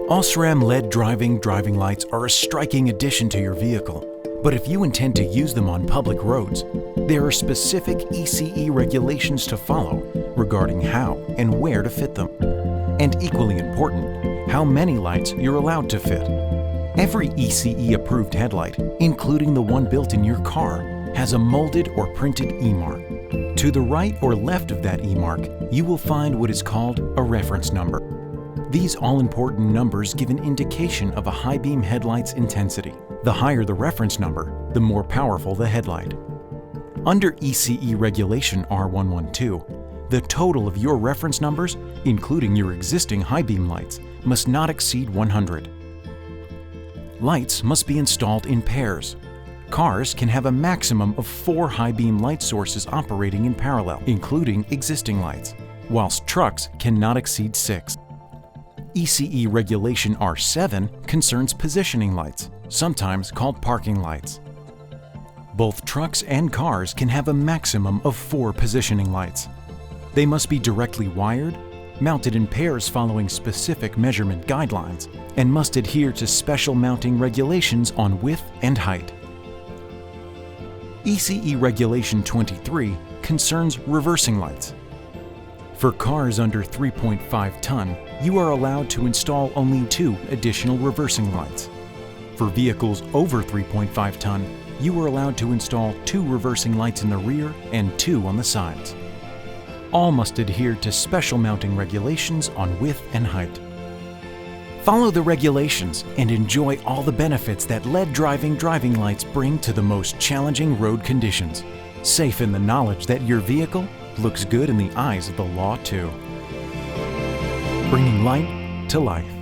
OSRAM LED driving lights are a striking addition to your vehicle. But if you intend to use them on public roads, there are specific ECE regulations to follow regarding how and where to fit them. And equally important, how many lights you're allowed to fit. Every ECE-approved headlight, including the one built in your car, has a molded or printed E-mark. To the right or left of that E-mark, you will find what is called a reference number. These all-important numbers give an indication of a high beam headlight's intensity. The higher the reference number, the more powerful the headlight. Under ECE Regulation R112, the total of your reference numbers, including your existing high beam lights, must not exceed 100. Lights must be installed in pairs. Cars can have a maximum of 4 high beam light sources operating in parallel, including existing lights, whilst trucks cannot exceed 6. ECE Regulation R7 concerns positioning lights, sometimes called parking lights. Both trucks and cars can have a maximum of 4 positioning lights. They must be directly wired, mounted in pairs following specific measurement guidelines, and must adhere to special mounting regulations on width and height. ECE Regulation 23 concerns reversing lights. For cars under 3.5 ton, you are allowed to install only 2 additional reversing lights. For vehicles over 3.5 ton, you are allowed to install 2 reversing lights in the rear and 2 on the sides. All must adhere to special mounting regulations on width and height. Follow the regulations and enjoy all the benefits that LED driving lights bring to the most challenging road conditions. Safe in the knowledge that your vehicle looks good in the eyes of the law too. Bringing light to life.